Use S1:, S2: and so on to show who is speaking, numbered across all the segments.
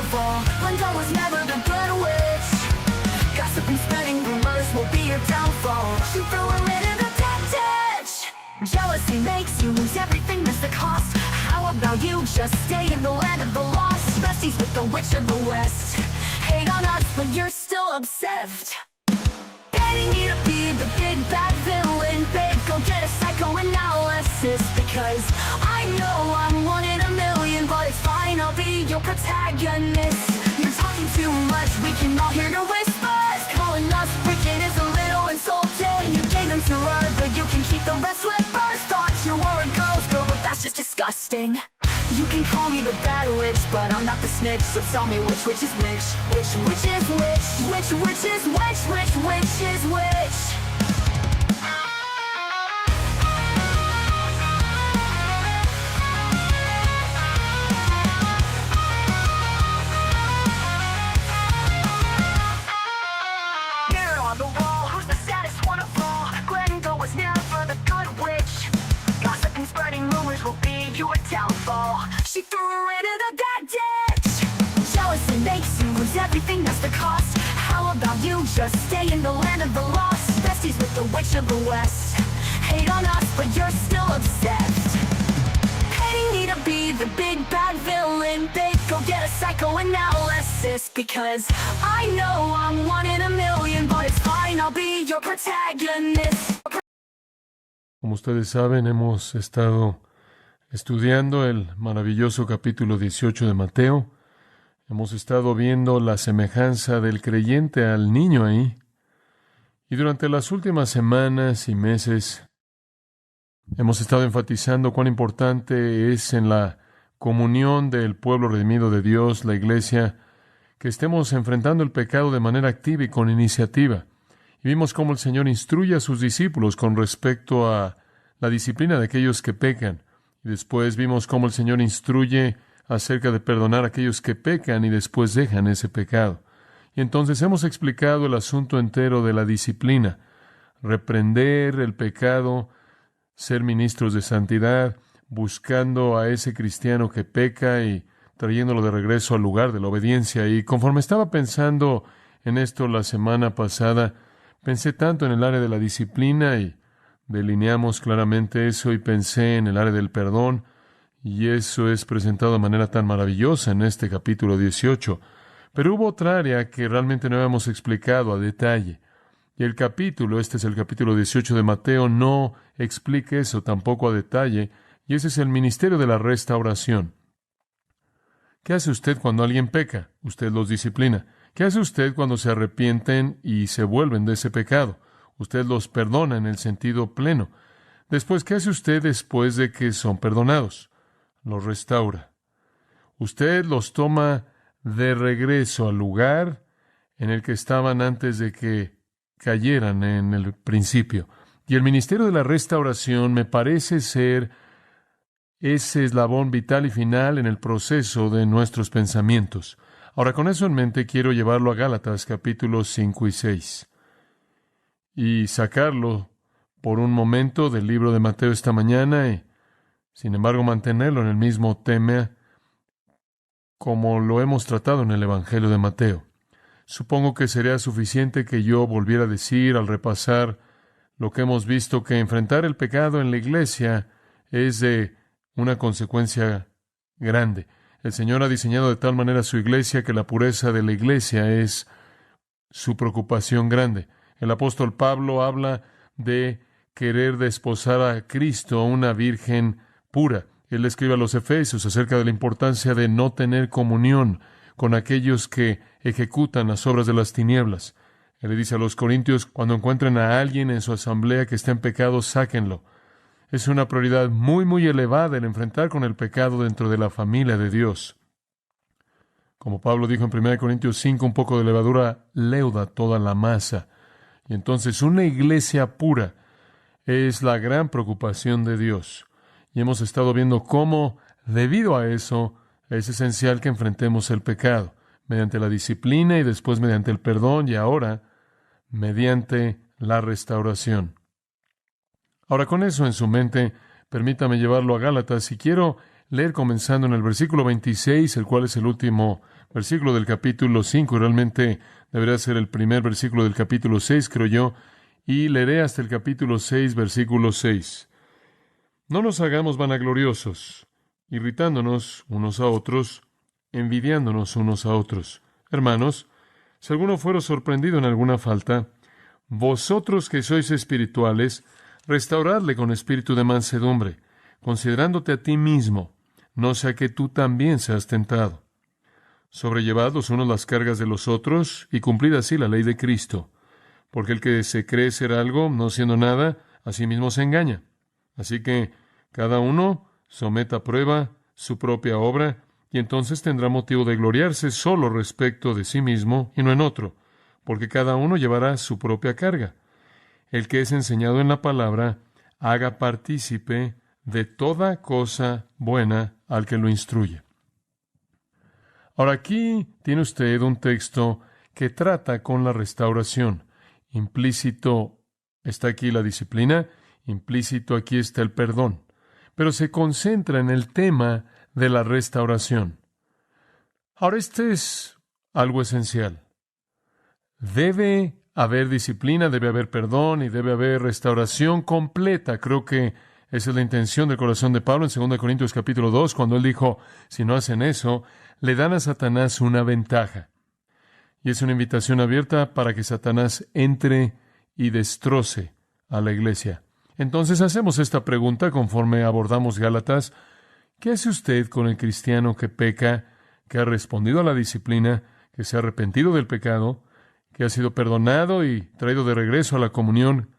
S1: downfall. Linda was never the good witch. Gossip and spreading rumors will be your downfall. She threw her into the dead ditch. Jealousy makes you lose everything, that's the cost. How about you just stay in the land of the lost? Besties with the witch of the west. Hate on us, but you're still obsessed. Getting you to be the big bad villain, babe, go get a psychoanalysis. Because I know I'm one in a million, but it's fine, I'll be your protagonist. You're talking too much, we can all hear your whispers. Calling us wicked is a little insulting. You gave them to her, but you can keep the rest with first thoughts. Your word goes, girl, but that's just disgusting. You can call me the bad witch, but I'm not the snitch. So tell me which is which? Which is which? Which is which is which? Mirror on the wall, who's the saddest one of all? Glenda was never the good witch. Gossip and spreading rumors will be your downfall. She threw her into the dead ditch. Jealousy makes you lose everything, that's the cost. How about you just stay in the land of the lost? Besties with the witch of the west. Hate on us, but you're still obsessed. Hating me to be the big bad villain, babe, go get a psychoanalysis. Because I know I'm one in a million, but it's fine, I'll be your protagonist.
S2: Como ustedes saben, hemos estado estudiando el maravilloso capítulo 18 de Mateo. Hemos estado viendo la semejanza del creyente al niño ahí. Y durante las últimas semanas y meses hemos estado enfatizando cuán importante es en la comunión del pueblo redimido de Dios, la iglesia, que estemos enfrentando el pecado de manera activa y con iniciativa. Y vimos cómo el Señor instruye a sus discípulos con respecto a la disciplina de aquellos que pecan. Y después vimos cómo el Señor instruye acerca de perdonar a aquellos que pecan y después dejan ese pecado. Y entonces hemos explicado el asunto entero de la disciplina, reprender el pecado, ser ministros de santidad, buscando a ese cristiano que peca y trayéndolo de regreso al lugar de la obediencia. Y conforme estaba pensando en esto la semana pasada, pensé tanto en el área de la disciplina y delineamos claramente eso, y pensé en el área del perdón, y eso es presentado de manera tan maravillosa en este capítulo 18. Pero hubo otra área que realmente no habíamos explicado a detalle. Y el capítulo, este es el capítulo 18 de Mateo, no explica eso tampoco a detalle, y ese es el ministerio de la restauración. ¿Qué hace usted cuando alguien peca? Usted los disciplina. ¿Qué hace usted cuando se arrepienten y se vuelven de ese pecado? Usted los perdona en el sentido pleno. Después, ¿qué hace usted después de que son perdonados? Los restaura. Usted los toma de regreso al lugar en el que estaban antes de que cayeran en el principio. Y el ministerio de la restauración me parece ser ese eslabón vital y final en el proceso de nuestros pensamientos. Ahora, con eso en mente, quiero llevarlo a Gálatas capítulos 5 y 6 y sacarlo por un momento del libro de Mateo esta mañana y, sin embargo, mantenerlo en el mismo tema como lo hemos tratado en el Evangelio de Mateo. Supongo que sería suficiente que yo volviera a decir al repasar lo que hemos visto, que enfrentar el pecado en la iglesia es de una consecuencia grande. El Señor ha diseñado de tal manera su iglesia que la pureza de la iglesia es su preocupación grande. El apóstol Pablo habla de querer desposar a Cristo, a una virgen pura. Él escribe a los Efesios acerca de la importancia de no tener comunión con aquellos que ejecutan las obras de las tinieblas. Él le dice a los Corintios, cuando encuentren a alguien en su asamblea que está en pecado, sáquenlo. Es una prioridad muy elevada el enfrentar con el pecado dentro de la familia de Dios. Como Pablo dijo en 1 Corintios 5, un poco de levadura leuda toda la masa. Y entonces una iglesia pura es la gran preocupación de Dios. Y hemos estado viendo cómo, debido a eso, es esencial que enfrentemos el pecado, mediante la disciplina y después mediante el perdón y ahora mediante la restauración. Ahora, con eso en su mente, permítame llevarlo a Gálatas y quiero leer comenzando en el versículo 26, el cual es el último versículo del capítulo 5, y realmente debería ser el primer versículo del capítulo 6, creo yo, y leeré hasta el capítulo 6, versículo 6. No nos hagamos vanagloriosos, irritándonos unos a otros, envidiándonos unos a otros. Hermanos, si alguno fuera sorprendido en alguna falta, vosotros que sois espirituales, restauradle con espíritu de mansedumbre, considerándote a ti mismo, no sea que tú también seas tentado. Sobrellevad los unos las cargas de los otros, y cumplid así la ley de Cristo. Porque el que se cree ser algo, no siendo nada, a sí mismo se engaña. Así que cada uno someta a prueba su propia obra, y entonces tendrá motivo de gloriarse solo respecto de sí mismo y no en otro, porque cada uno llevará su propia carga. El que es enseñado en la palabra, haga partícipe de toda cosa buena al que lo instruye. Ahora aquí tiene usted un texto que trata con la restauración. Implícito está aquí la disciplina, implícito aquí está el perdón, pero se concentra en el tema de la restauración. Ahora, este es algo esencial. Debe haber disciplina, debe haber perdón y debe haber restauración completa. Creo que esa es la intención del corazón de Pablo en 2 Corintios capítulo 2, cuando él dijo, si no hacen eso, le dan a Satanás una ventaja. Y es una invitación abierta para que Satanás entre y destroce a la iglesia. Entonces hacemos esta pregunta conforme abordamos Gálatas. ¿Qué hace usted con el cristiano que peca, que ha respondido a la disciplina, que se ha arrepentido del pecado, que ha sido perdonado y traído de regreso a la comunión?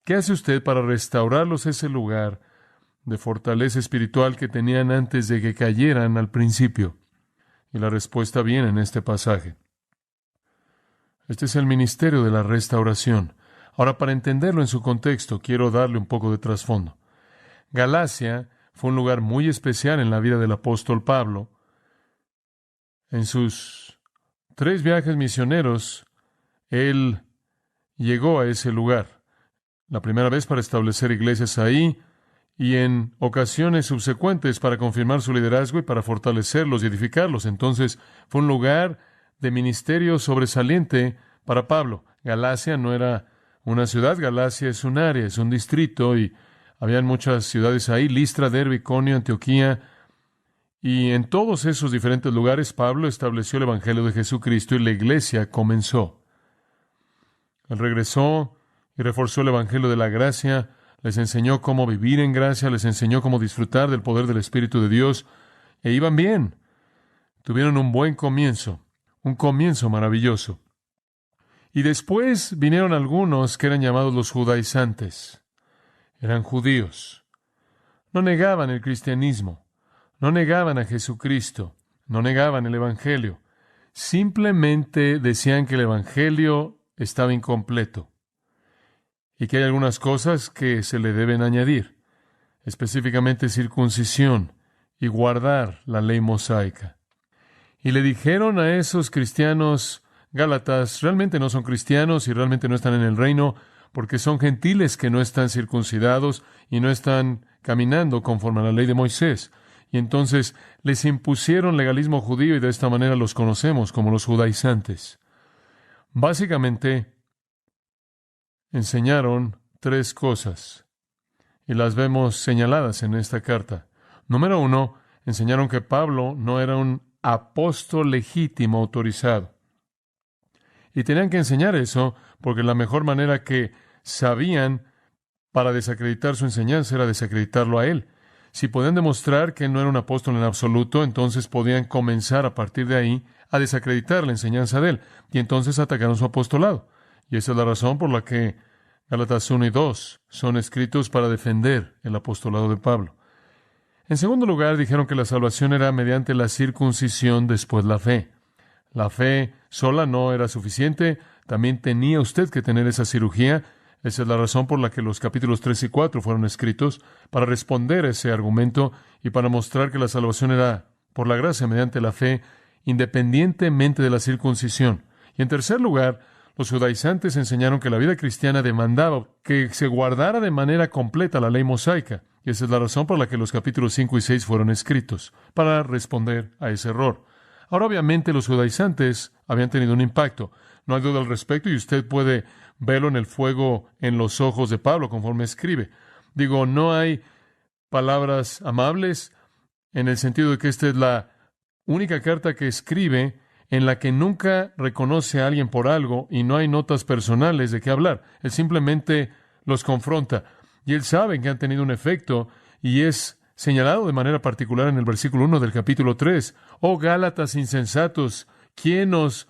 S2: ¿Qué hace usted para restaurarlos a ese lugar de fortaleza espiritual que tenían antes de que cayeran al principio? Y la respuesta viene en este pasaje. Este es el ministerio de la restauración. Ahora, para entenderlo en su contexto, quiero darle un poco de trasfondo. Galacia fue un lugar muy especial en la vida del apóstol Pablo. En sus 3 viajes misioneros, él llegó a ese lugar. La primera vez para establecer iglesias ahí, y en ocasiones subsecuentes para confirmar su liderazgo y para fortalecerlos y edificarlos. Entonces, fue un lugar de ministerio sobresaliente para Pablo. Galacia no era una ciudad, Galacia es un área, es un distrito, y habían muchas ciudades ahí, Listra, Derbe, Iconio, Antioquía, y en todos esos diferentes lugares Pablo estableció el Evangelio de Jesucristo y la iglesia comenzó. Él regresó y reforzó el Evangelio de la gracia, les enseñó cómo vivir en gracia, les enseñó cómo disfrutar del poder del Espíritu de Dios, e iban bien. Tuvieron un buen comienzo, un comienzo maravilloso. Y después vinieron algunos que eran llamados los judaizantes. Eran judíos. No negaban el cristianismo, no negaban a Jesucristo, no negaban el Evangelio. Simplemente decían que el Evangelio estaba incompleto y que hay algunas cosas que se le deben añadir, específicamente circuncisión y guardar la ley mosaica. Y le dijeron a esos cristianos gálatas, realmente no son cristianos y realmente no están en el reino, porque son gentiles que no están circuncidados y no están caminando conforme a la ley de Moisés. Y entonces les impusieron legalismo judío y de esta manera los conocemos como los judaizantes. Básicamente, enseñaron 3 cosas y las vemos señaladas en esta carta. Número 1, enseñaron que Pablo no era un apóstol legítimo autorizado. Y tenían que enseñar eso porque la mejor manera que sabían para desacreditar su enseñanza era desacreditarlo a él. Si podían demostrar que él no era un apóstol en absoluto, entonces podían comenzar a partir de ahí a desacreditar la enseñanza de él. Y entonces atacaron su apostolado. Y esa es la razón por la que Gálatas 1 y 2 son escritos para defender el apostolado de Pablo. En segundo lugar, dijeron que la salvación era mediante la circuncisión, después la fe. La fe sola no era suficiente, también tenía usted que tener esa cirugía. Esa es la razón por la que los capítulos 3 y 4 fueron escritos, para responder a ese argumento y para mostrar que la salvación era por la gracia mediante la fe, independientemente de la circuncisión. Y en tercer lugar, los judaizantes enseñaron que la vida cristiana demandaba que se guardara de manera completa la ley mosaica. Y esa es la razón por la que los capítulos 5 y 6 fueron escritos, para responder a ese error. Ahora, obviamente, los judaizantes habían tenido un impacto. No hay duda al respecto y usted puede verlo en el fuego en los ojos de Pablo conforme escribe. Digo, no hay palabras amables en el sentido de que esta es la única carta que escribe en la que nunca reconoce a alguien por algo y no hay notas personales de qué hablar. Él simplemente los confronta. Y él sabe que han tenido un efecto y es señalado de manera particular en el versículo 1 del capítulo 3. Oh Gálatas insensatos, ¿quién os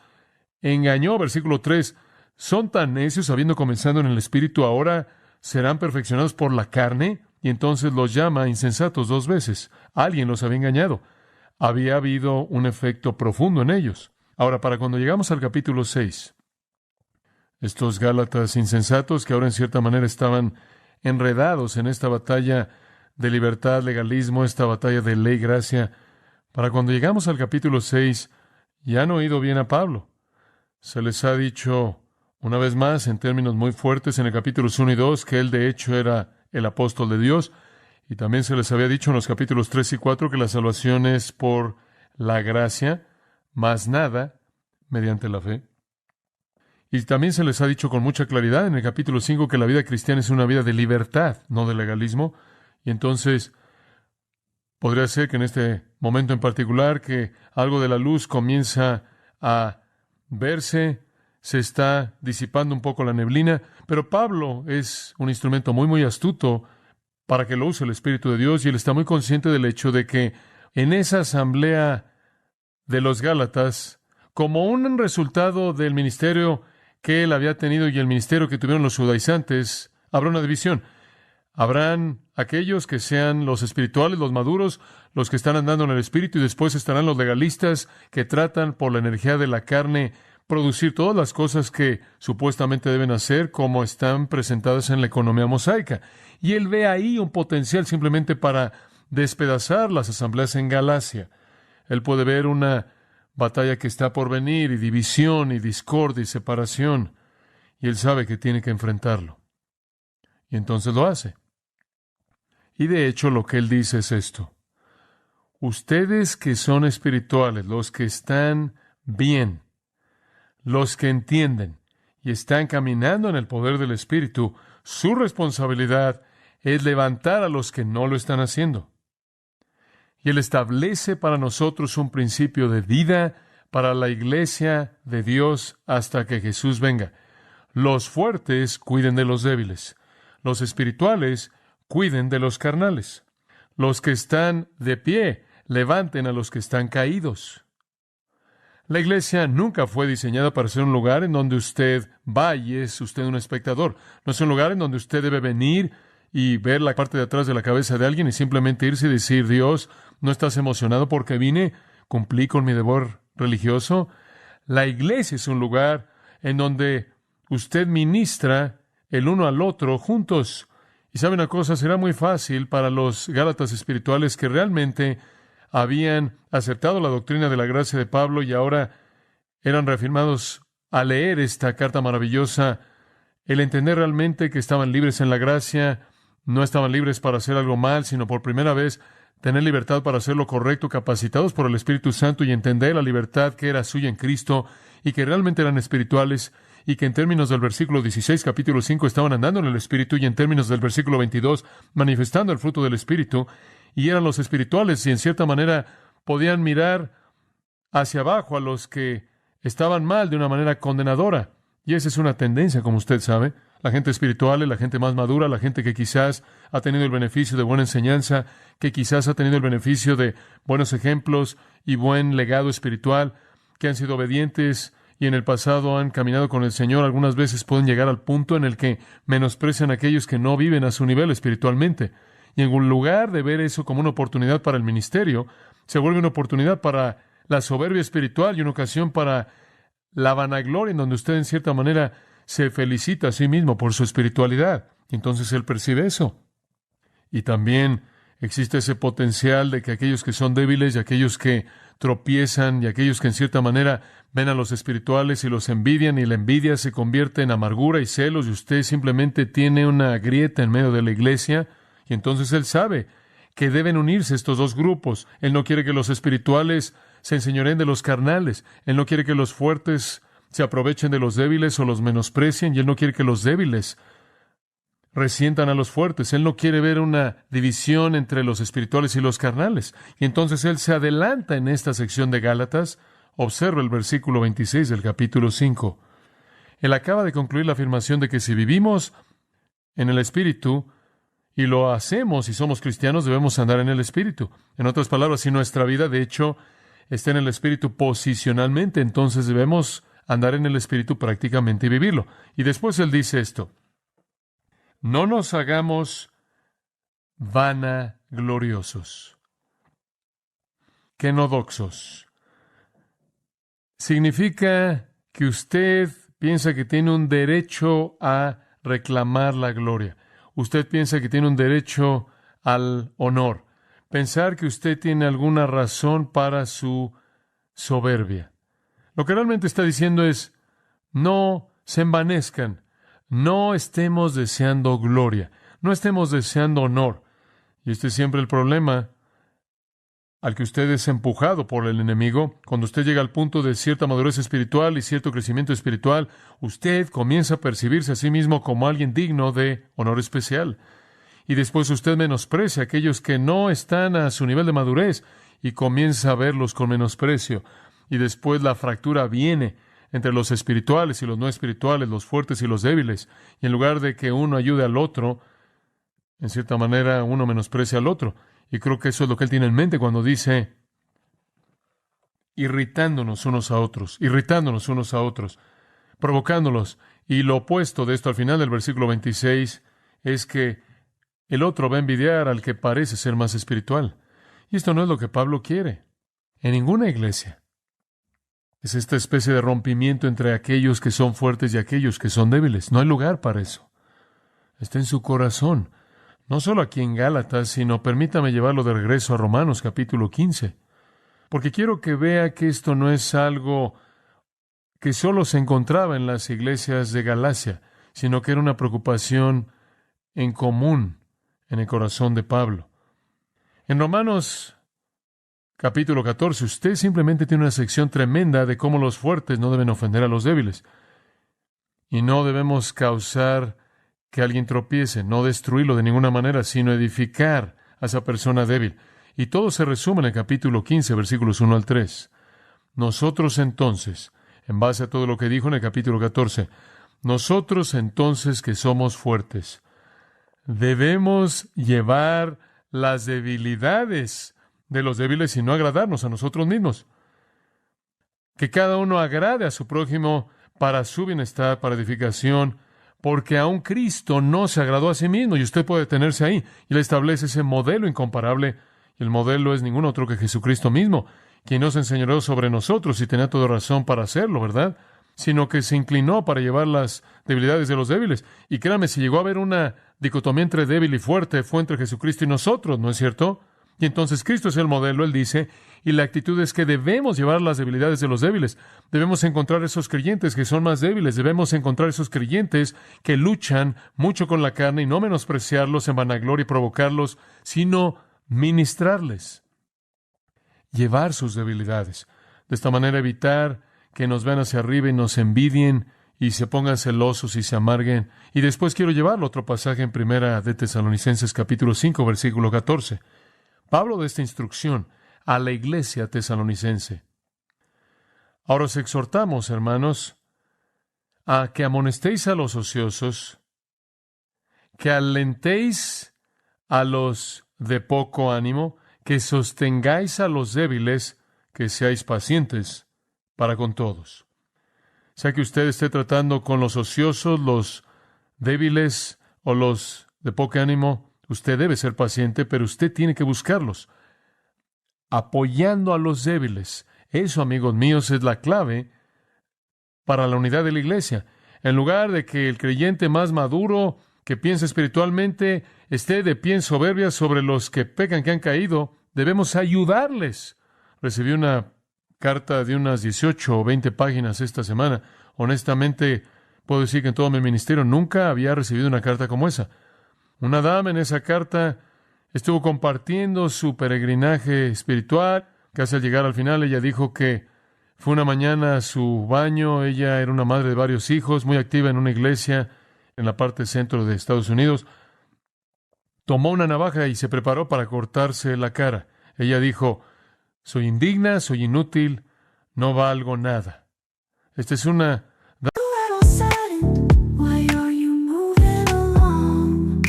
S2: engañó? Versículo 3. ¿Son tan necios habiendo comenzado en el Espíritu ahora serán perfeccionados por la carne? Y entonces los llama insensatos 2 veces. Alguien los había engañado. Había habido un efecto profundo en ellos. Ahora, para cuando llegamos al capítulo 6, estos Gálatas insensatos que ahora en cierta manera estaban enredados en esta batalla de libertad, legalismo, esta batalla de ley, gracia, para cuando llegamos al capítulo 6, ya han oído bien a Pablo. Se les ha dicho una vez más, en términos muy fuertes, en el capítulos 1 y 2, que él de hecho era el apóstol de Dios, y también se les había dicho en los capítulos 3 y 4 que la salvación es por la gracia, más nada, mediante la fe. Y también se les ha dicho con mucha claridad en el capítulo 5 que la vida cristiana es una vida de libertad, no de legalismo. Y entonces podría ser que en este momento en particular que algo de la luz comienza a verse, se está disipando un poco la neblina, pero Pablo es un instrumento muy, muy astuto para que lo use el Espíritu de Dios y él está muy consciente del hecho de que en esa asamblea de los Gálatas, como un resultado del ministerio que él había tenido y el ministerio que tuvieron los judaizantes, habrá una división. Habrán aquellos que sean los espirituales, los maduros, los que están andando en el Espíritu, y después estarán los legalistas que tratan por la energía de la carne producir todas las cosas que supuestamente deben hacer como están presentadas en la economía mosaica. Y él ve ahí un potencial simplemente para despedazar las asambleas en Galacia. Él puede ver una batalla que está por venir, y división, y discordia, y separación. Y él sabe que tiene que enfrentarlo. Y entonces lo hace. Y de hecho lo que él dice es esto. Ustedes que son espirituales, los que están bien, los que entienden y están caminando en el poder del Espíritu, su responsabilidad es levantar a los que no lo están haciendo. Y Él establece para nosotros un principio de vida para la iglesia de Dios hasta que Jesús venga. Los fuertes cuiden de los débiles. Los espirituales cuiden de los carnales. Los que están de pie levanten a los que están caídos. La iglesia nunca fue diseñada para ser un lugar en donde usted va y es usted un espectador. No es un lugar en donde usted debe venir y ver la parte de atrás de la cabeza de alguien y simplemente irse y decir, Dios, ¿no estás emocionado porque vine? ¿Cumplí con mi deber religioso? La iglesia es un lugar en donde usted ministra el uno al otro juntos. Y sabe una cosa, será muy fácil para los Gálatas espirituales que realmente habían aceptado la doctrina de la gracia de Pablo y ahora eran reafirmados al leer esta carta maravillosa, el entender realmente que estaban libres en la gracia, no estaban libres para hacer algo mal, sino por primera vez tener libertad para hacer lo correcto, capacitados por el Espíritu Santo y entender la libertad que era suya en Cristo y que realmente eran espirituales y que en términos del versículo 16, capítulo 5, estaban andando en el Espíritu y en términos del versículo 22, manifestando el fruto del Espíritu. Y eran los espirituales y en cierta manera podían mirar hacia abajo a los que estaban mal de una manera condenadora. Y esa es una tendencia, como usted sabe. La gente espiritual es la gente más madura, la gente que quizás ha tenido el beneficio de buena enseñanza, que quizás ha tenido el beneficio de buenos ejemplos y buen legado espiritual, que han sido obedientes y en el pasado han caminado con el Señor. Algunas veces pueden llegar al punto en el que menosprecian a aquellos que no viven a su nivel espiritualmente. Y en lugar de ver eso como una oportunidad para el ministerio, se vuelve una oportunidad para la soberbia espiritual y una ocasión para la vanagloria, en donde usted en cierta manera se felicita a sí mismo por su espiritualidad. Y entonces él percibe eso. Y también existe ese potencial de que aquellos que son débiles y aquellos que tropiezan y aquellos que en cierta manera ven a los espirituales y los envidian y la envidia se convierte en amargura y celos y usted simplemente tiene una grieta en medio de la iglesia. Y entonces él sabe que deben unirse estos dos grupos. Él no quiere que los espirituales se enseñoreen de los carnales. Él no quiere que los fuertes se aprovechen de los débiles o los menosprecien, y Él no quiere que los débiles resientan a los fuertes. Él no quiere ver una división entre los espirituales y los carnales. Y entonces Él se adelanta en esta sección de Gálatas. Observa el versículo 26 del capítulo 5. Él acaba de concluir la afirmación de que si vivimos en el Espíritu y lo hacemos y somos cristianos, debemos andar en el Espíritu. En otras palabras, si nuestra vida, de hecho, está en el Espíritu posicionalmente, entonces debemos andar en el Espíritu prácticamente y vivirlo. Y después Él dice esto: no nos hagamos vanagloriosos, kenodoxos. Significa que usted piensa que tiene un derecho a reclamar la gloria. Usted piensa que tiene un derecho al honor. Pensar que usted tiene alguna razón para su soberbia. Lo que realmente está diciendo es: no se envanezcan, no estemos deseando gloria, no estemos deseando honor. Y este es siempre el problema al que usted es empujado por el enemigo. Cuando usted llega al punto de cierta madurez espiritual y cierto crecimiento espiritual, usted comienza a percibirse a sí mismo como alguien digno de honor especial. Y después usted menosprecia a aquellos que no están a su nivel de madurez y comienza a verlos con menosprecio. Y después la fractura viene entre los espirituales y los no espirituales, los fuertes y los débiles. Y en lugar de que uno ayude al otro, en cierta manera uno menosprecia al otro. Y creo que eso es lo que él tiene en mente cuando dice irritándonos unos a otros, provocándolos. Y lo opuesto de esto al final del versículo 26 es que el otro va a envidiar al que parece ser más espiritual. Y esto no es lo que Pablo quiere en ninguna iglesia. Es esta especie de rompimiento entre aquellos que son fuertes y aquellos que son débiles. No hay lugar para eso. Está en su corazón. No solo aquí en Gálatas, sino permítame llevarlo de regreso a Romanos capítulo 15. Porque quiero que vea que esto no es algo que solo se encontraba en las iglesias de Galacia, sino que era una preocupación en común en el corazón de Pablo. En Romanos capítulo 14, usted simplemente tiene una sección tremenda de cómo los fuertes no deben ofender a los débiles. Y no debemos causar que alguien tropiece, no destruirlo de ninguna manera, sino edificar a esa persona débil. Y todo se resume en el capítulo 15, versículos 1 al 3. Nosotros entonces, en base a todo lo que dijo en el capítulo 14, nosotros entonces que somos fuertes, debemos llevar las debilidades de los débiles y no agradarnos a nosotros mismos. Que cada uno agrade a su prójimo para su bienestar, para edificación, porque aún Cristo no se agradó a sí mismo, y usted puede detenerse ahí. Y Él establece ese modelo incomparable, y el modelo es ningún otro que Jesucristo mismo, quien no se enseñoreó sobre nosotros y tenía toda razón para hacerlo, ¿verdad? Sino que se inclinó para llevar las debilidades de los débiles. Y créame, si llegó a haber una dicotomía entre débil y fuerte, fue entre Jesucristo y nosotros, ¿no es cierto? Y entonces Cristo es el modelo, Él dice, y la actitud es que debemos llevar las debilidades de los débiles. Debemos encontrar esos creyentes que son más débiles. Debemos encontrar esos creyentes que luchan mucho con la carne y no menospreciarlos en vanagloria y provocarlos, sino ministrarles. Llevar sus debilidades. De esta manera evitar que nos vean hacia arriba y nos envidien y se pongan celosos y se amarguen. Y después quiero llevarlo a otro pasaje en Primera de Tesalonicenses capítulo 5, versículo 14. Pablo da esta instrucción a la iglesia tesalonicense. Ahora os exhortamos, hermanos, a que amonestéis a los ociosos, que alentéis a los de poco ánimo, que sostengáis a los débiles, que seáis pacientes para con todos. Sea que usted esté tratando con los ociosos, los débiles o los de poco ánimo, usted debe ser paciente, pero usted tiene que buscarlos, apoyando a los débiles. Eso, amigos míos, es la clave para la unidad de la iglesia. En lugar de que el creyente más maduro, que piensa espiritualmente, esté de pie en soberbia sobre los que pecan, que han caído, debemos ayudarles. Recibí una carta de unas 18 o 20 páginas esta semana. Honestamente, puedo decir que en todo mi ministerio nunca había recibido una carta como esa. Una dama en esa carta estuvo compartiendo su peregrinaje espiritual. Casi al llegar al final, ella dijo que fue una mañana a su baño. Ella era una madre de varios hijos, muy activa en una iglesia en la parte centro de Estados Unidos. Tomó una navaja y se preparó para cortarse la cara. Ella dijo: soy indigna, soy inútil, no valgo nada. Esta es una...
S1: Little saddened, why are you moving along?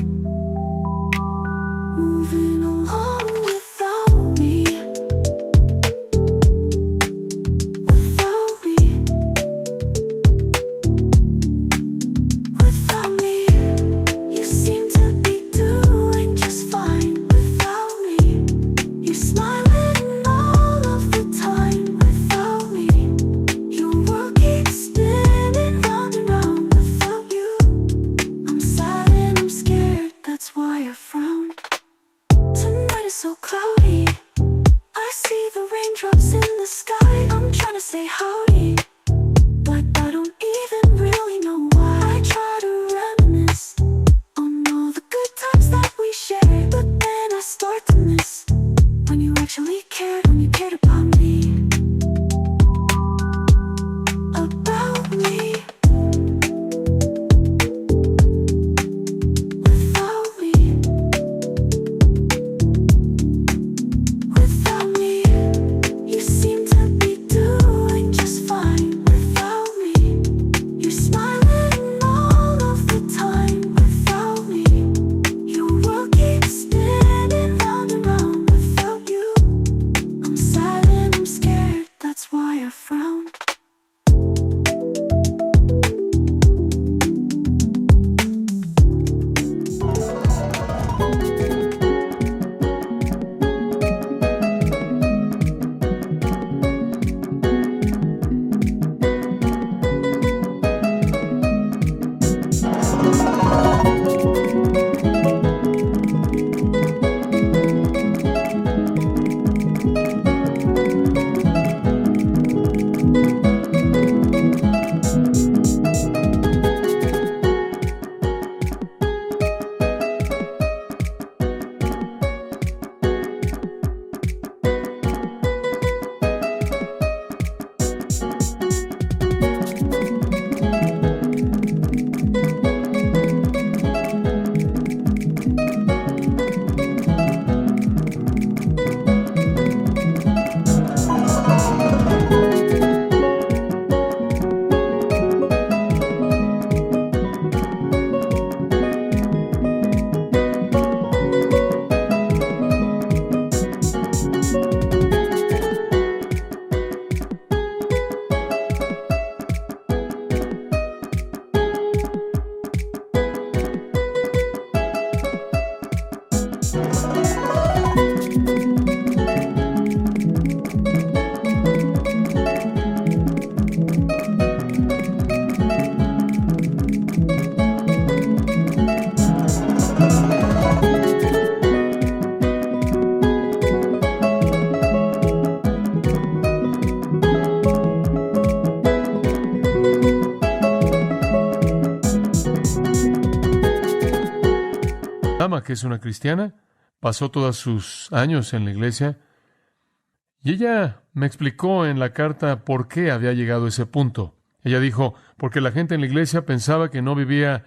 S1: Moving along without me. Without me. Without me. You seem to be doing just fine without me. You're smiling all of the time without me. Your world keeps spinning round and round without you. I'm sad and I'm scared, that's why I frown. Tonight is so cloudy. I see the raindrops in the sky. I'm trying to say howdy, but I don't even really know why. I try to reminisce on all the good times that we shared, but then I start to miss when you actually cared, when you cared about me. About me. Without me. Without me. You seem to be doing just fine without me. You're smiling all of the time without me. Your world keeps spinning round and round without you. I'm sad and I'm scared, that's why I frown.
S2: Dama, que es una cristiana, pasó todos sus años en la iglesia, y ella me explicó en la carta por qué había llegado a ese punto. Ella dijo: porque la gente en la iglesia pensaba que no vivía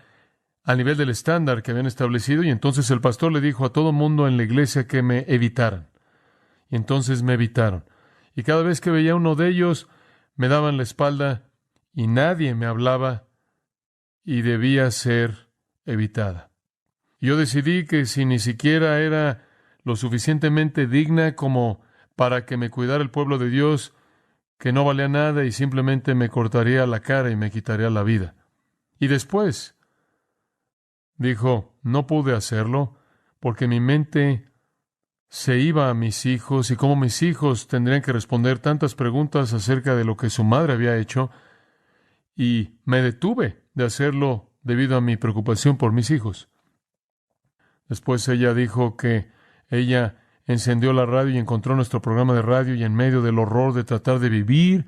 S2: al nivel del estándar que habían establecido, y entonces el pastor le dijo a todo mundo en la iglesia que me evitaran. Y entonces me evitaron. Y cada vez que veía a uno de ellos, me daban la espalda y nadie me hablaba y debía ser evitada. Yo decidí que si ni siquiera era lo suficientemente digna como para que me cuidara el pueblo de Dios, que no valía nada y simplemente me cortaría la cara y me quitaría la vida. Y después dijo: no pude hacerlo porque mi mente se iba a mis hijos y cómo mis hijos tendrían que responder tantas preguntas acerca de lo que su madre había hecho, y me detuve de hacerlo debido a mi preocupación por mis hijos. Después ella dijo que ella encendió la radio y encontró nuestro programa de radio, y en medio del horror de tratar de vivir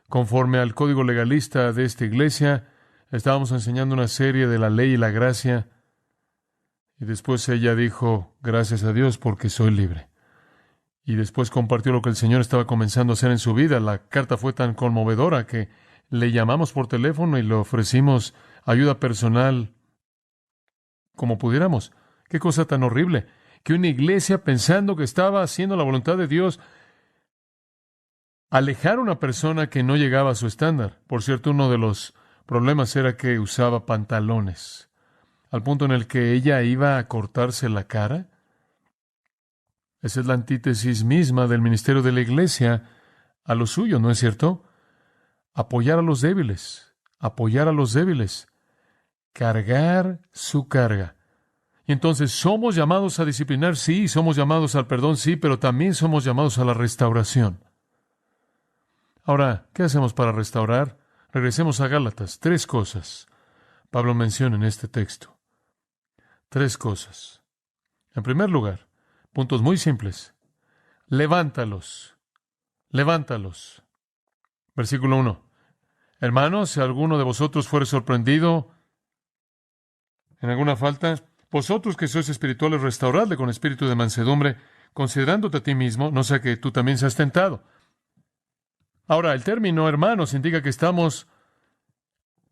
S2: conforme al código legalista de esta iglesia, estábamos enseñando una serie de la ley y la gracia. Y después ella dijo, gracias a Dios porque soy libre. Y después compartió lo que el Señor estaba comenzando a hacer en su vida. La carta fue tan conmovedora que le llamamos por teléfono y le ofrecimos ayuda personal como pudiéramos. Qué cosa tan horrible, que una iglesia, pensando que estaba haciendo la voluntad de Dios, alejar a una persona que no llegaba a su estándar. Por cierto, uno de los problemas era que usaba pantalones, al punto en el que ella iba a cortarse la cara. Esa es la antítesis misma del ministerio de la iglesia a lo suyo, ¿no es cierto? Apoyar a los débiles, cargar su carga. Y entonces somos llamados a disciplinar, sí, somos llamados al perdón, sí, pero también somos llamados a la restauración. Ahora, ¿qué hacemos para restaurar? Regresemos a Gálatas. 3 cosas Pablo menciona en este texto. 3 cosas. En primer lugar, puntos muy simples. Levántalos. Versículo 1. Hermanos, si alguno de vosotros fuere sorprendido en alguna falta, vosotros que sois espirituales, restauradle con espíritu de mansedumbre, considerándote a ti mismo, no sea que tú también seas tentado. Ahora, el término hermanos indica que estamos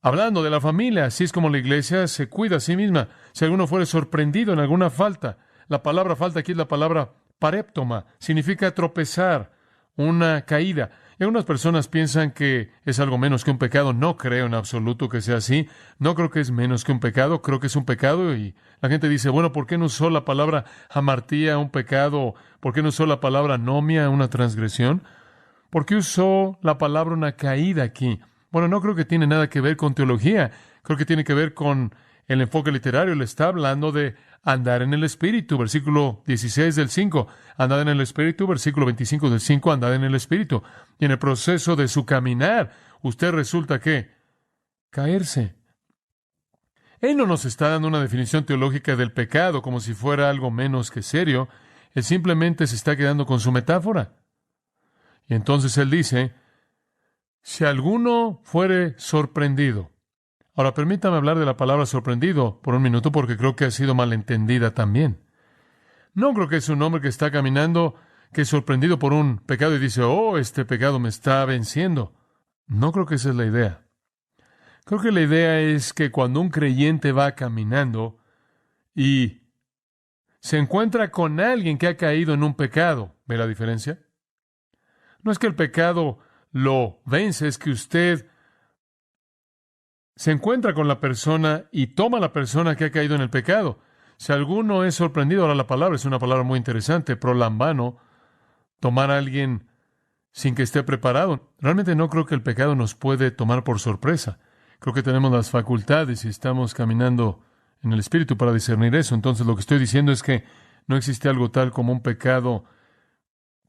S2: hablando de la familia, así es como la iglesia se cuida a sí misma. Si alguno fuere sorprendido en alguna falta, la palabra falta aquí es la palabra paréptoma, significa tropezar, una caída. Y algunas personas piensan que es algo menos que un pecado. No creo en absoluto que sea así. No creo que es menos que un pecado. Creo que es un pecado. Y la gente dice, bueno, ¿por qué no usó la palabra hamartía, un pecado? ¿Por qué no usó la palabra anomia, una transgresión? ¿Por qué usó la palabra una caída aquí? Bueno, no creo que tiene nada que ver con teología. Creo que tiene que ver con el enfoque literario. Le está hablando de andar en el Espíritu. Versículo 16 del 5. Andad en el Espíritu. Versículo 25 del 5. Andad en el Espíritu. Y en el proceso de su caminar, usted resulta que caerse. Él no nos está dando una definición teológica del pecado como si fuera algo menos que serio. Él simplemente se está quedando con su metáfora. Y entonces él dice, si alguno fuere sorprendido. Ahora, permítame hablar de la palabra sorprendido por un minuto porque creo que ha sido malentendida también. No creo que es un hombre que está caminando, que es sorprendido por un pecado y dice, oh, este pecado me está venciendo. No creo que esa es la idea. Creo que la idea es que cuando un creyente va caminando y se encuentra con alguien que ha caído en un pecado, ¿ve la diferencia? No es que el pecado lo vence, es que usted se encuentra con la persona y toma a la persona que ha caído en el pecado. Si alguno es sorprendido, ahora la palabra es una palabra muy interesante, prolambano, tomar a alguien sin que esté preparado. Realmente no creo que el pecado nos puede tomar por sorpresa. Creo que tenemos las facultades y estamos caminando en el Espíritu para discernir eso. Entonces lo que estoy diciendo es que no existe algo tal como un pecado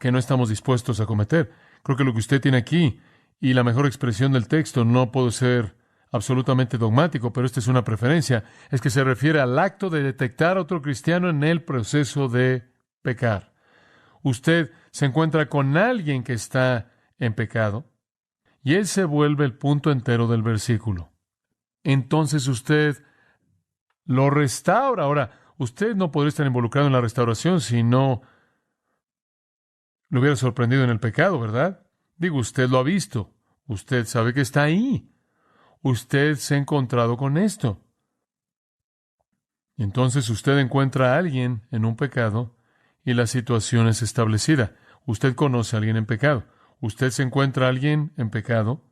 S2: que no estamos dispuestos a cometer. Creo que lo que usted tiene aquí y la mejor expresión del texto, no puedo ser absolutamente dogmático, pero esta es una preferencia, es que se refiere al acto de detectar a otro cristiano en el proceso de pecar. Usted se encuentra con alguien que está en pecado y él se vuelve el punto entero del versículo. Entonces usted lo restaura. Ahora, usted no podría estar involucrado en la restauración si no lo hubiera sorprendido en el pecado, ¿verdad? Digo, usted lo ha visto. Usted sabe que está ahí. Usted se ha encontrado con esto. Y entonces usted encuentra a alguien en un pecado y la situación es establecida. Usted conoce a alguien en pecado. Usted se encuentra a alguien en pecado.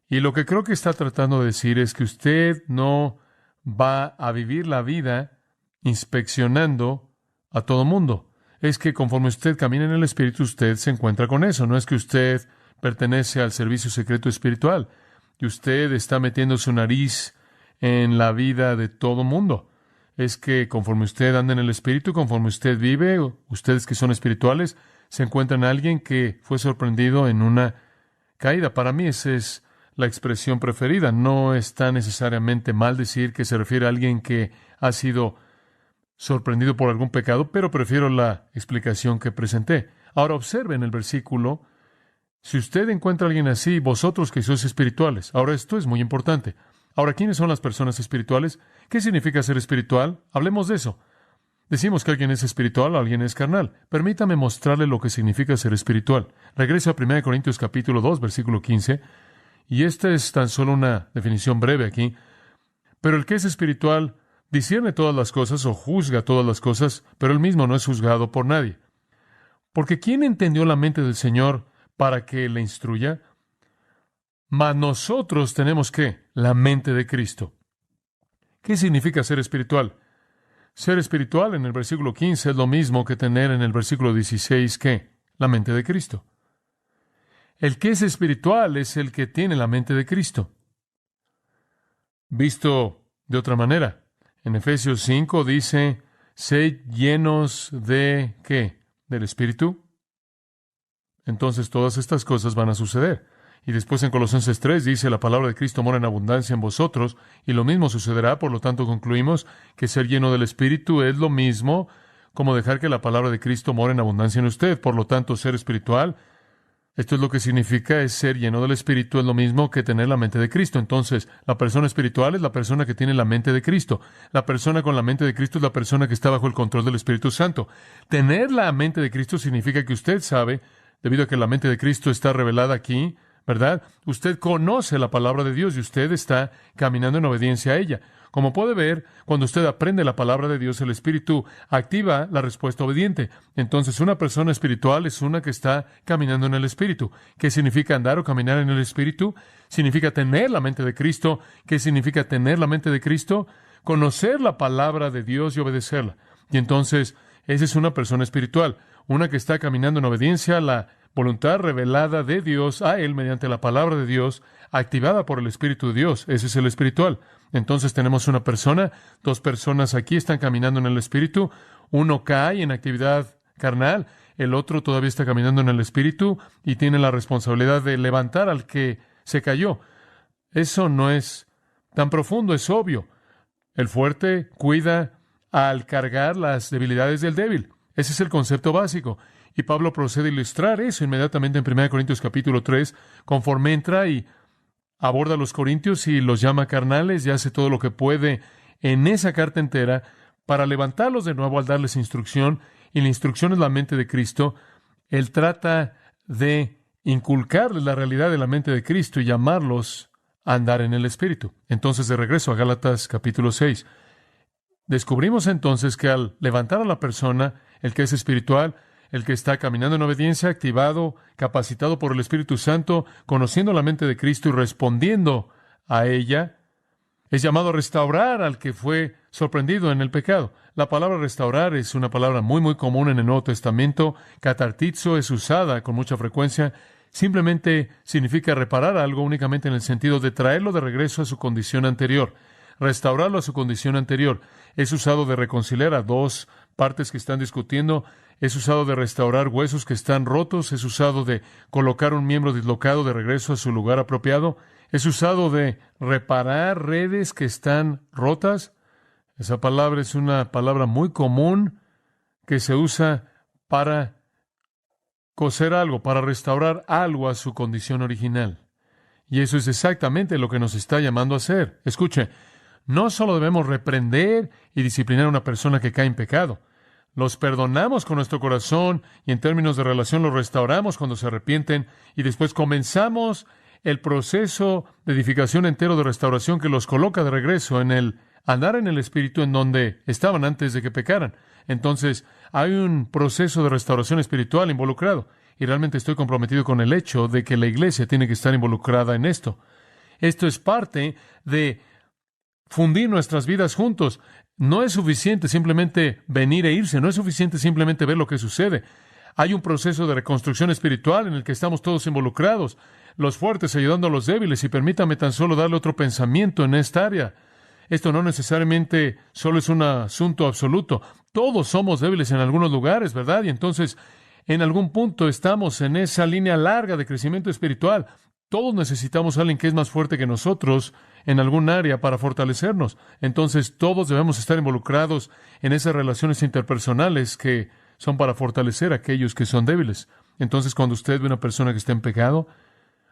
S2: Y lo que creo que está tratando de decir es que usted no va a vivir la vida inspeccionando a todo mundo. Es que conforme usted camina en el Espíritu, usted se encuentra con eso. No es que usted pertenece al servicio secreto espiritual y usted está metiendo su nariz en la vida de todo mundo. Es que conforme usted anda en el Espíritu, conforme usted vive, ustedes que son espirituales, se encuentran a alguien que fue sorprendido en una caída. Para mí esa es la expresión preferida. No está necesariamente mal decir que se refiere a alguien que ha sido sorprendido por algún pecado, pero prefiero la explicación que presenté. Ahora observen el versículo. Si usted encuentra a alguien así, vosotros que sois espirituales. Ahora esto es muy importante. Ahora, ¿quiénes son las personas espirituales? ¿Qué significa ser espiritual? Hablemos de eso. Decimos que alguien es espiritual o alguien es carnal. Permítame mostrarle lo que significa ser espiritual. Regreso a 1 Corintios capítulo 2, versículo 15. Y esta es tan solo una definición breve aquí. Pero el que es espiritual discierne todas las cosas o juzga todas las cosas, pero él mismo no es juzgado por nadie. Porque ¿quién entendió la mente del Señor para que le instruya? Mas nosotros tenemos ¿qué? La mente de Cristo. ¿Qué significa ser espiritual? Ser espiritual en el versículo 15 es lo mismo que tener en el versículo 16 ¿qué? La mente de Cristo. El que es espiritual es el que tiene la mente de Cristo. Visto de otra manera, en Efesios 5 dice, sed llenos de ¿qué? Del Espíritu. Entonces todas estas cosas van a suceder. Y después en Colosenses 3 dice, la palabra de Cristo mora en abundancia en vosotros, y lo mismo sucederá, por lo tanto concluimos que ser lleno del Espíritu es lo mismo como dejar que la palabra de Cristo mora en abundancia en usted. Por lo tanto, ser espiritual, esto es lo que significa, es ser lleno del Espíritu, es lo mismo que tener la mente de Cristo. Entonces, la persona espiritual es la persona que tiene la mente de Cristo. La persona con la mente de Cristo es la persona que está bajo el control del Espíritu Santo. Tener la mente de Cristo significa que usted sabe, debido a que la mente de Cristo está revelada aquí, ¿verdad? Usted conoce la palabra de Dios y usted está caminando en obediencia a ella. Como puede ver, cuando usted aprende la palabra de Dios, el Espíritu activa la respuesta obediente. Entonces, una persona espiritual es una que está caminando en el Espíritu. ¿Qué significa andar o caminar en el Espíritu? Significa tener la mente de Cristo. ¿Qué significa tener la mente de Cristo? Conocer la palabra de Dios y obedecerla. Y entonces, esa es una persona espiritual, una que está caminando en obediencia a la voluntad revelada de Dios a Él mediante la palabra de Dios, activada por el Espíritu de Dios. Ese es el espiritual. Entonces tenemos una persona, dos personas aquí están caminando en el Espíritu. Uno cae en actividad carnal, el otro todavía está caminando en el Espíritu y tiene la responsabilidad de levantar al que se cayó. Eso no es tan profundo, es obvio. El fuerte cuida al cargar las debilidades del débil. Ese es el concepto básico. Y Pablo procede a ilustrar eso inmediatamente en 1 Corintios capítulo 3, conforme entra y aborda a los corintios y los llama carnales y hace todo lo que puede en esa carta entera para levantarlos de nuevo al darles instrucción. Y la instrucción es la mente de Cristo. Él trata de inculcarles la realidad de la mente de Cristo y llamarlos a andar en el Espíritu. Entonces, de regreso a Gálatas capítulo 6. Descubrimos entonces que al levantar a la persona, el que es espiritual, el que está caminando en obediencia, activado, capacitado por el Espíritu Santo, conociendo la mente de Cristo y respondiendo a ella, es llamado a restaurar al que fue sorprendido en el pecado. La palabra restaurar es una palabra muy común en el Nuevo Testamento. Catartizo es usada con mucha frecuencia. Simplemente significa reparar algo únicamente en el sentido de traerlo de regreso a su condición anterior. Restaurarlo a su condición anterior. Es usado de reconciliar a dos partes que están discutiendo. Es usado de restaurar huesos que están rotos. Es usado de colocar un miembro dislocado de regreso a su lugar apropiado. Es usado de reparar redes que están rotas. Esa palabra es una palabra muy común que se usa para coser algo, para restaurar algo a su condición original. Y eso es exactamente lo que nos está llamando a hacer. Escuche, no solo debemos reprender y disciplinar a una persona que cae en pecado. Los perdonamos con nuestro corazón y en términos de relación los restauramos cuando se arrepienten y después comenzamos el proceso de edificación entero de restauración que los coloca de regreso en el andar en el Espíritu en donde estaban antes de que pecaran. Entonces, hay un proceso de restauración espiritual involucrado y realmente estoy comprometido con el hecho de que la iglesia tiene que estar involucrada en esto. Esto es parte de fundir nuestras vidas juntos. No es suficiente simplemente venir e irse, no es suficiente simplemente ver lo que sucede. Hay un proceso de reconstrucción espiritual en el que estamos todos involucrados, los fuertes ayudando a los débiles, y permítame tan solo darle otro pensamiento en esta área. Esto no necesariamente solo es un asunto absoluto. Todos somos débiles en algunos lugares, ¿verdad? Y entonces, en algún punto estamos en esa línea larga de crecimiento espiritual. Todos necesitamos a alguien que es más fuerte que nosotros en algún área para fortalecernos. Entonces, todos debemos estar involucrados en esas relaciones interpersonales que son para fortalecer a aquellos que son débiles. Entonces, cuando usted ve una persona que está en pecado,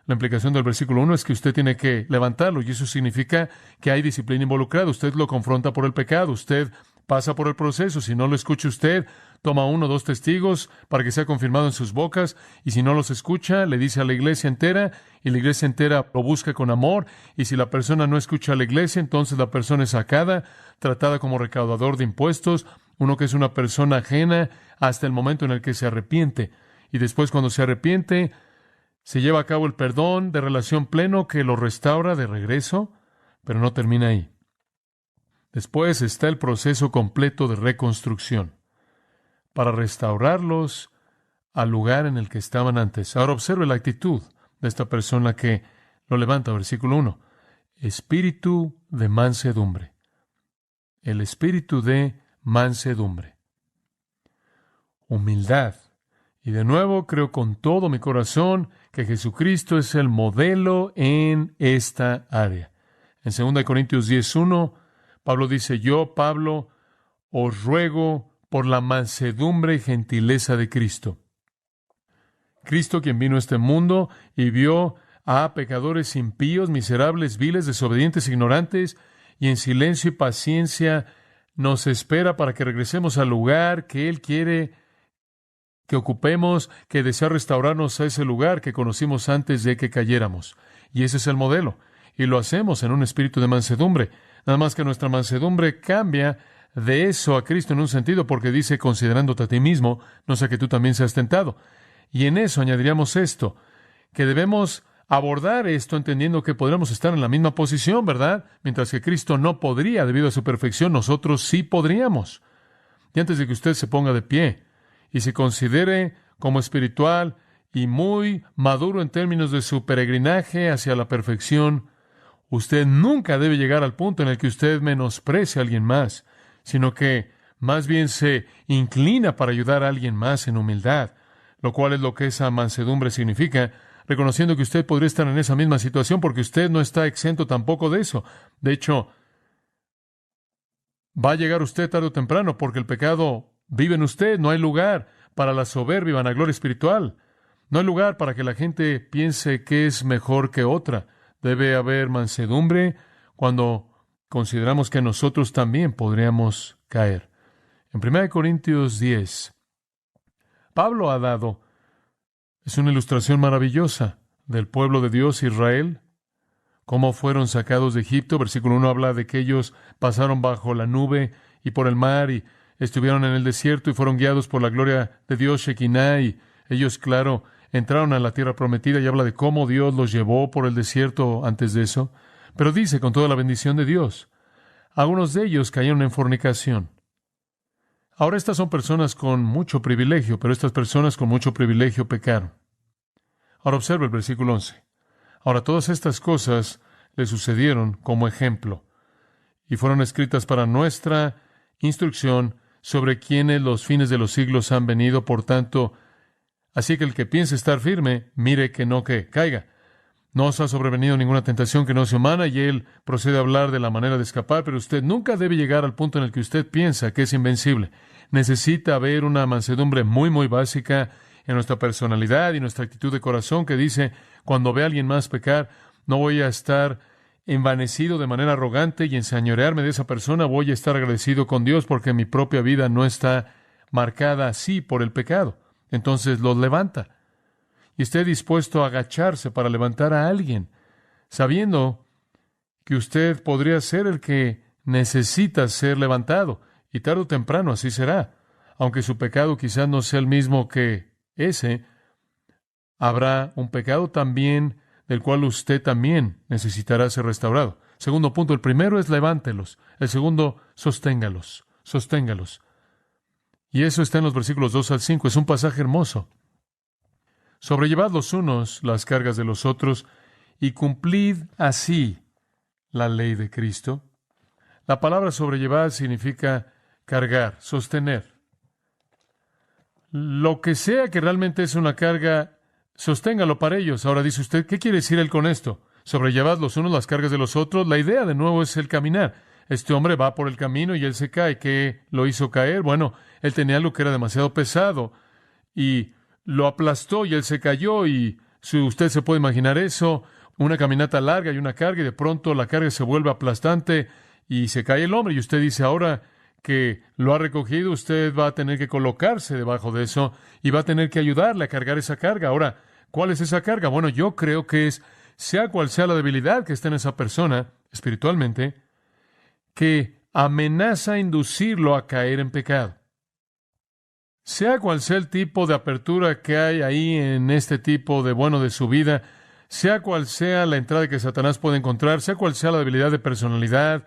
S2: La implicación del versículo 1 es que usted tiene que levantarlo, y eso significa que hay disciplina involucrada. Usted lo confronta por el pecado, usted pasa por el proceso. Si no lo escucha usted, toma 1 o 2 testigos para que sea confirmado en sus bocas, y si no los escucha, le dice a la iglesia entera, y la iglesia entera lo busca con amor, y si la persona no escucha a la iglesia, entonces la persona es sacada, tratada como recaudador de impuestos, uno que es una persona ajena hasta el momento en el que se arrepiente. Y después, cuando se arrepiente, se lleva a cabo el perdón de relación pleno que lo restaura de regreso, pero no termina ahí. Después está el proceso completo de reconstrucción para restaurarlos al lugar en el que estaban antes. Ahora observe la actitud de esta persona que lo levanta, versículo 1. Espíritu de mansedumbre. El espíritu de mansedumbre. Humildad. Y de nuevo creo con todo mi corazón que Jesucristo es el modelo en esta área. En 2 Corintios 10:1, Pablo dice, yo, Pablo, os ruego por la mansedumbre y gentileza de Cristo. Cristo, quien vino a este mundo y vio a pecadores impíos, miserables, viles, desobedientes, ignorantes, y en silencio y paciencia nos espera para que regresemos al lugar que Él quiere que ocupemos, que desea restaurarnos a ese lugar que conocimos antes de que cayéramos. Y ese es el modelo. Y lo hacemos en un espíritu de mansedumbre. Nada más que nuestra mansedumbre cambia de eso a Cristo en un sentido, porque dice, considerándote a ti mismo, no sea que tú también seas tentado. Y en eso añadiríamos esto, que debemos abordar esto entendiendo que podremos estar en la misma posición, ¿verdad? Mientras que Cristo no podría debido a su perfección, nosotros sí podríamos. Y antes de que usted se ponga de pie y se considere como espiritual y muy maduro en términos de su peregrinaje hacia la perfección, usted nunca debe llegar al punto en el que usted menosprecie a alguien más, sino que más bien se inclina para ayudar a alguien más en humildad, lo cual es lo que esa mansedumbre significa, reconociendo que usted podría estar en esa misma situación porque usted no está exento tampoco de eso. De hecho, va a llegar usted tarde o temprano porque el pecado vive en usted. No hay lugar para la soberbia y vanagloria espiritual. No hay lugar para que la gente piense que es mejor que otra. Debe haber mansedumbre cuando consideramos que nosotros también podríamos caer. En 1 Corintios 10, Pablo ha dado, es una ilustración maravillosa del pueblo de Dios, Israel, cómo fueron sacados de Egipto. Versículo 1 habla de que ellos pasaron bajo la nube y por el mar y estuvieron en el desierto y fueron guiados por la gloria de Dios, Shekinah, y ellos, claro, entraron a la tierra prometida, y habla de cómo Dios los llevó por el desierto antes de eso. Pero dice, con toda la bendición de Dios, algunos de ellos cayeron en fornicación. Ahora estas son personas con mucho privilegio, pero estas personas con mucho privilegio pecaron. Ahora observe el versículo 11. Ahora todas estas cosas le sucedieron como ejemplo, y fueron escritas para nuestra instrucción, sobre quienes los fines de los siglos han venido. Por tanto, así que el que piense estar firme, mire que no que caiga. No os ha sobrevenido ninguna tentación que no sea humana, y él procede a hablar de la manera de escapar, pero usted nunca debe llegar al punto en el que usted piensa que es invencible. Necesita haber una mansedumbre muy, muy básica en nuestra personalidad y nuestra actitud de corazón que dice, cuando ve a alguien más pecar, no voy a estar envanecido de manera arrogante y enseñorearme de esa persona, voy a estar agradecido con Dios porque mi propia vida no está marcada así por el pecado. Entonces los levanta. Y esté dispuesto a agacharse para levantar a alguien, sabiendo que usted podría ser el que necesita ser levantado, y tarde o temprano así será. Aunque su pecado quizás no sea el mismo que ese, habrá un pecado también del cual usted también necesitará ser restaurado. Segundo punto, el primero es levántelos. El segundo, sosténgalos. Y eso está en los versículos 2 al 5. Es un pasaje hermoso. Sobrellevad los unos las cargas de los otros y cumplid así la ley de Cristo. La palabra sobrellevar significa cargar, sostener. Lo que sea que realmente es una carga, sosténgalo para ellos. Ahora dice usted, ¿qué quiere decir él con esto? Sobrellevad los unos las cargas de los otros. La idea de nuevo es el caminar. Este hombre va por el camino y él se cae. ¿Qué lo hizo caer? Bueno, él tenía algo que era demasiado pesado y lo aplastó y él se cayó y Si usted se puede imaginar eso, una caminata larga y una carga, y de pronto la carga se vuelve aplastante y se cae el hombre. Y usted dice, ahora que lo ha recogido, usted va a tener que colocarse debajo de eso y va a tener que ayudarle a cargar esa carga. Ahora, ¿cuál es esa carga? Bueno, yo creo que es, sea cual sea la debilidad que está en esa persona espiritualmente, que amenaza inducirlo a caer en pecado. Sea cual sea el tipo de apertura que hay ahí en este tipo de su vida, sea cual sea la entrada que Satanás puede encontrar, sea cual sea la debilidad de personalidad,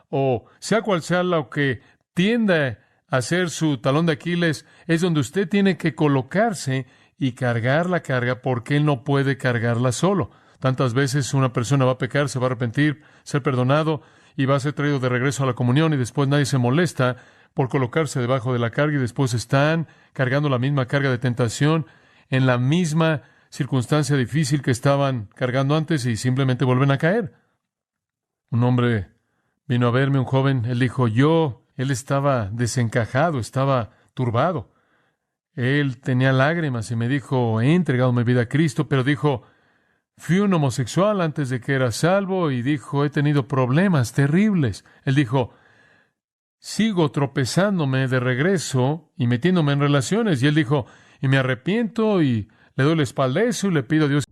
S2: o sea cual sea lo que tiende a ser su talón de Aquiles, es donde usted tiene que colocarse y cargar la carga porque él no puede cargarla solo. Tantas veces una persona va a pecar, se va a arrepentir, ser perdonado y va a ser traído de regreso a la comunión y después nadie se molesta por colocarse debajo de la carga y después están cargando la misma carga de tentación en la misma circunstancia difícil que estaban cargando antes y simplemente vuelven a caer. Un hombre vino a verme, un joven, él dijo, él estaba desencajado, estaba turbado. Él tenía lágrimas y me dijo, he entregado mi vida a Cristo, pero dijo, fui un homosexual antes de que era salvo y dijo, he tenido problemas terribles. Él dijo, sigo tropezándome de regreso y metiéndome en relaciones. Y él dijo, y me arrepiento y le doy la espalda a eso y le pido a Dios